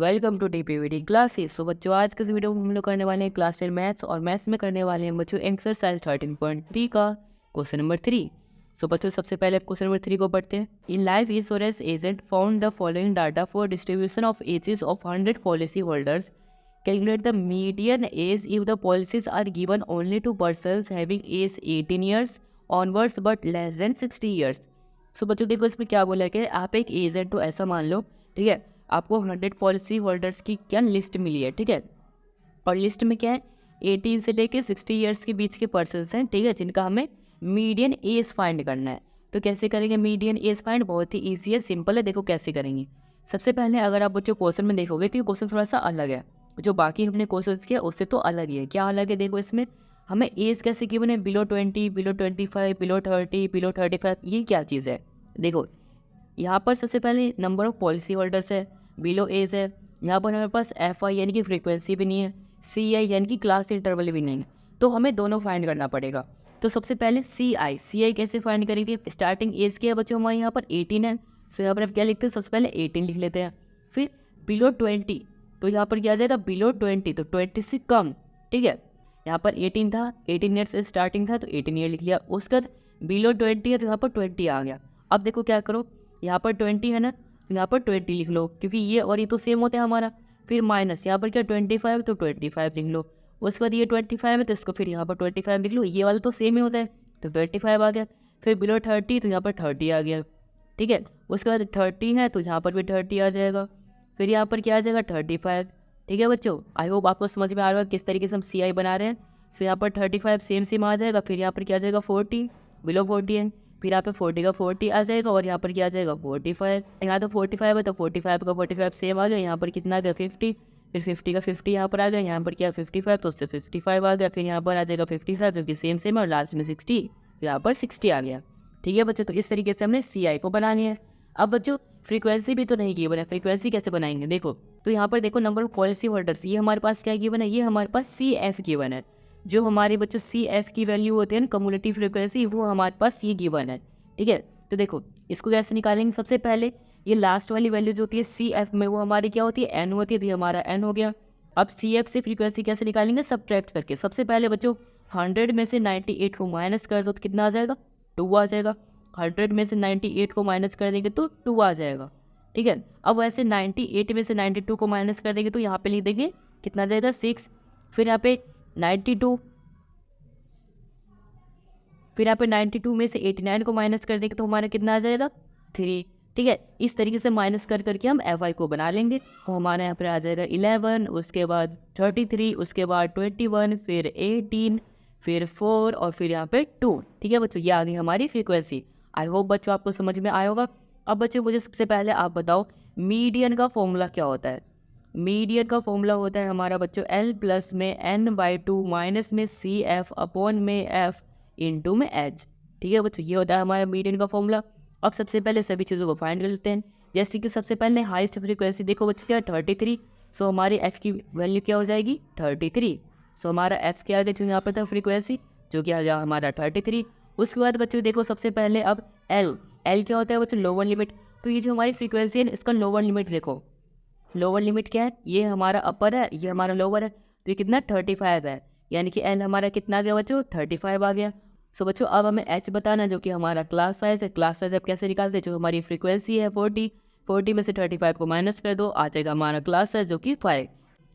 Welcome to DPVD classes. So बच्चों, आज के इस वीडियो में हम लोग करने वाले हैं क्लास 10 मैथ्स और मैथ्स में करने वाले हैं बच्चों एक्सरसाइज 13.3 का क्वेश्चन नंबर 3। सो बच्चों, सबसे पहले क्वेश्चन नंबर 3 को पढ़ते हैं। In life insurance agent found the following data for distribution of ages of 100 policy holders. Calculate the median age if the policies are given only to persons having age 18 years onwards but less than 60 years. So बच्चों देखो, इसमें क्या बोला है कि आप एक agent हो, ऐसा मान लो, ठीक है। आपको 100 पॉलिसी होल्डर्स की क्या लिस्ट मिली है, ठीक है। और लिस्ट में क्या है, 18 से लेके 60 ईयर्स के बीच के पर्सन्स हैं, ठीक है, जिनका हमें मीडियन एज फाइंड करना है। तो कैसे करेंगे मीडियन एज फाइंड? बहुत ही ईजी है, सिंपल है। देखो कैसे करेंगे। सबसे पहले अगर आप बच्चों क्वेश्चन में देखोगे तो ये क्वेश्चन थोड़ा सा अलग है। जो बाकी हमने क्वेश्चन किया उससे तो अलग ही है। क्या अलग है? देखो इसमें हमें एज कैसे गिवन है, बिलो 20, बिलो 25, बिलो 30, बिलो 35। ये क्या चीज़ है? देखो यहाँ पर सबसे पहले नंबर ऑफ पॉलिसी होल्डर्स है, बिलो एज है। यहाँ पर हमारे पास एफ आई यानी कि फ्रीक्वेंसी भी नहीं है, सी आई यानी कि क्लास इंटरवल भी नहीं है। तो हमें दोनों फाइंड करना पड़ेगा। तो सबसे पहले सी आई कैसे फाइंड करेंगे? स्टार्टिंग एज क्या है बच्चों? हमारे यहाँ पर 18 है। सो यहाँ पर आप क्या लिखते हैं? सबसे पहले 18 लिख लेते हैं। फिर बिलो 20, तो यहाँ पर क्या आ जाएगा? बिलो 20, तो 20 से कम, ठीक है। यहाँ पर 18 था, 18 ईयर से स्टार्टिंग था, तो 18 ईयर लिख लिया। उसके बाद बिलो 20 है, तो यहाँ पर 20 आ गया। अब देखो क्या करो, यहाँ पर 20 है ना, यहाँ पर 20 लिख लो, क्योंकि ये और ये तो सेम होता है हमारा। फिर माइनस यहाँ पर क्या 25, तो 25 लिख लो। उसके बाद ये 25 है, तो इसको फिर यहाँ पर 25 लिख लो। ये वाला तो सेम ही होता है, तो 25 आ गया। फिर बिलो 30, तो यहाँ पर 30 आ गया, ठीक है। उसके बाद 30 है, तो यहाँ पर भी 30 आ जाएगा। फिर यहाँ पर क्या आ जाएगा? 35, ठीक है बच्चों। आई होप आपको समझ में आ रहा है किस तरीके से हम सी आई बना रहे हैं। तो यहाँ पर 35 सेम आ जाएगा। फिर यहाँ पर क्या आ जाएगा? 40, बिलो 40 है। फिर यहाँ पे 40 का 40 आ जाएगा और यहाँ पर क्या आ जाएगा? 45। यहाँ तो 45 है, तो 45 का 45 सेम आ गया। यहाँ पर कितना आ गया? 50। फिर 50 का 50 यहाँ पर आ गया। यहाँ पर क्या 55, तो उससे 55 आ गया। फिर यहाँ पर आ जाएगा 55, जो कि सेम है। और लास्ट में 60, यहाँ पर 60 आ गया, ठीक है बच्चों। तो इस तरीके से हमने सी आई को बनानी है। अब बच्चों फ्रीक्वेंसी भी तो नहीं गिवन है, फ्रीक्वेंसी कैसे बनाएंगे? देखो, तो यहाँ पर देखो नंबर ऑफ पॉलिसी होल्डर्स, ये हमारे पास क्या गिवन है? ये हमारे पास सी एफ गिवन है। जो हमारे बच्चों सी एफ की वैल्यू होती है ना, कम्युलेटिव फ्रीक्वेंसी, वो हमारे पास ये गिवन है, ठीक है। तो देखो इसको कैसे निकालेंगे? सबसे पहले ये लास्ट वाली वैल्यू जो होती है सी एफ में, वो हमारी क्या होती है? एन होती है। तो ये हमारा एन हो गया। अब सी एफ से फ्रीक्वेंसी कैसे निकालेंगे? सब्ट्रैक्ट करके। सबसे पहले बच्चों 100 में से 98 को माइनस कर दो, तो कितना आ जाएगा? 2 आ जाएगा। 100 में से 98 को माइनस कर देंगे तो 2 आ जाएगा, ठीक है। अब वैसे 98 में से 92 को माइनस कर देंगे तो यहाँ पे लिख देंगे कितना आ जाएगा? 6। फिर यहाँ पे 92, फिर यहाँ पे 92 में से 89 को माइनस कर देंगे तो हमारा कितना आ जाएगा? 3, ठीक है। इस तरीके से माइनस कर करके हम एफ आई को बना लेंगे। तो हमारे यहाँ पर आ जाएगा 11, उसके बाद 33, उसके बाद 21, फिर 18, फिर 4 और फिर यहाँ पे 2, ठीक है बच्चों। ये आ गई हमारी फ्रीक्वेंसी। आई होप बच्चों आपको समझ में आया होगा। अब बच्चों मुझे सबसे पहले आप बताओ मीडियन का फॉर्मूला क्या होता है? मीडियन का फॉर्मूला होता है हमारा बच्चों L प्लस में n/2 माइनस में सी एफ अपॉन में एफ इंटू में एच, ठीक है बच्चों। ये होता है हमारा मीडियन का फॉर्मूला। अब सबसे पहले सभी चीज़ों को फाइंड कर लेते हैं। जैसे कि सबसे पहले हाईएस्ट फ्रीक्वेंसी देखो बच्चों क्या है? 33। सो हमारी एफ की वैल्यू क्या हो जाएगी? 33। सो हमारा एफ क्या आ गया? यहाँ पर था फ्रीक्वेंसी, जो कि आ गया हमारा 33। उसके बाद बच्चों देखो सबसे पहले अब एल क्या होता है बच्चों? Lower limit. तो ये जो हमारी फ्रीक्वेंसी है इसका लोअर लिमिट देखो। लोअर लिमिट क्या है? ये हमारा अपर है, ये हमारा लोअर है। तो ये कितना? 35 है। यानी कि एल हमारा कितना आ गया बच्चों? 35 आ गया। सो बच्चों अब हमें एच बताना, जो कि हमारा क्लास साइज है। क्लास साइज अब कैसे निकालते हैं? जो हमारी फ्रीक्वेंसी है 40 में से 35 को माइनस कर दो, आ जाएगा हमारा क्लास साइज, जो कि 5।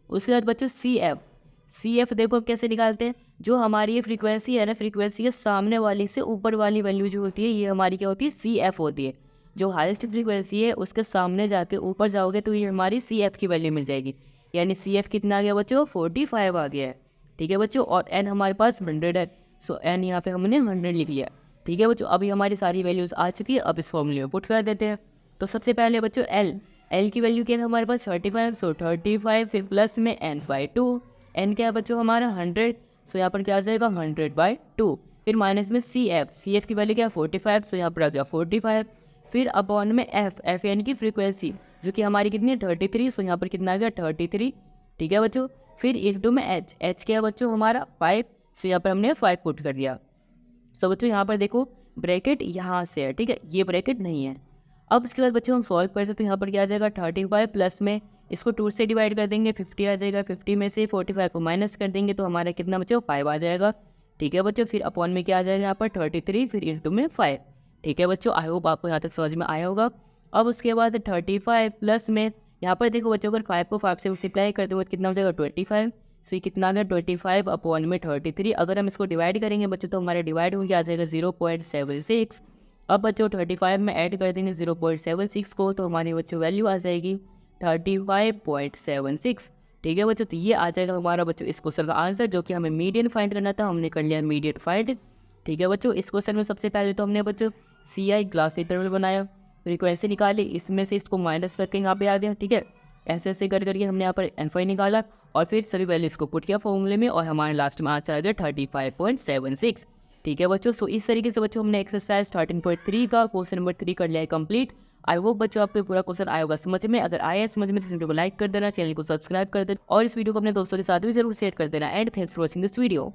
उसके बाद बच्चों सी एफ देखो अब कैसे निकालते हैं। जो हमारी ये फ्रीक्वेंसी है ना, फ्रीक्वेंसी के सामने वाली से ऊपर वाली वैल्यू जो होती है, ये हमारी क्या होती है? सी एफ होती है। जो हाईएस्ट फ्रीक्वेंसी है उसके सामने जाके ऊपर जाओगे तो ये हमारी सी एफ की वैल्यू मिल जाएगी। यानी सी एफ कितना आ गया बच्चों? 45 आ गया है, ठीक है बच्चों। और एन हमारे पास 100 है। सो एन यहाँ पे हमने 100 लिख लिया, ठीक है बच्चों। अभी हमारी सारी वैल्यूज़ आ चुकी है। अब इस फॉर्मूले में पुट कर देते हैं। तो सबसे पहले बच्चों एल की वैल्यू क्या है हमारे पास? 35। सो 35 फिर प्लस में n/2। एन क्या है बच्चों? हमारा 100। सो यहाँ पर क्या आ जाएगा? 100/2। फिर माइनस में सी एफ की वैल्यू क्या है? 45। सो यहाँ पर आ जाएगा 45। फिर अपॉन में एफ यानी कि फ्रीक्वेंसी, जो कि हमारी कितनी है? 33। सो यहाँ पर कितना आ गया? 33, ठीक है बच्चों। फिर इंटू में एच क्या है बच्चों? हमारा 5। सो यहाँ पर हमने 5 पुट कर दिया। सो बच्चों यहाँ पर देखो ब्रैकेट यहाँ से है, ठीक है, ये ब्रैकेट नहीं है। अब इसके बाद बच्चों हम सॉल्व करते हैं तो यहाँ पर क्या आ जाएगा? 35 प्लस में इसको 2 से डिवाइड कर देंगे, 50 आ जाएगा। 50 में से 45 को माइनस कर देंगे तो हमारा कितना बच्चों 5 आ जाएगा। ठीक है बच्चों, फिर अपॉन में क्या आ जाएगा यहाँ पर 33, फिर इंटू में 5। ठीक है बच्चों, आई होप आपको यहाँ तक समझ में आया होगा। अब उसके बाद 35 प्लस में यहाँ पर देखो बच्चों, अगर 5 को 5 से मल्टीप्लाई कर दो तो कितना हो जाएगा 25। सो ये कितना आ गया 25 अपॉन में 33। अगर हम इसको डिवाइड करेंगे बच्चों तो हमारे डिवाइड होकर आ जाएगा 0.76। अब बच्चों 35 में ऐड कर देंगे 0.76 को तो हमारी बच्चों वैल्यू आ जाएगी 35.76। ठीक है बच्चों, तो ये आ जाएगा हमारा बच्चों इस क्वेश्चन का आंसर, जो कि हमें मीडियन फाइंड करना था, हमने कर लिया मीडियन फाइंड। ठीक है बच्चों, इस क्वेश्चन में सबसे पहले तो हमने बच्चों CI ग्लास इंटरवल बनाया, फ्रीक्वेंसी निकाली, इसमें से इसको माइनस करके यहाँ पे आ गया। ठीक है, ऐसे ऐसे कर करके हमने यहाँ पर एनफाई निकाला और फिर सभी वैल्यूज को पुट किया फॉर्मूले में और हमारे लास्ट में आंसर आ गया 35.76। ठीक है बच्चों, सो इस तरीके से बच्चों हमने एक्सरसाइज 13.3 का क्वेश्चन नंबर 3 कर लिया है कंप्लीट। आई होप बच्चों आपको पूरा क्वेश्चन आया होगा समझ में। अगर आया समझ में तो इस वीडियो को लाइक कर देना, चैनल को सब्सक्राइब कर देना और इस वीडियो को अपने दोस्तों के साथ भी जरूर शेयर कर देना। And thanks for watching this video.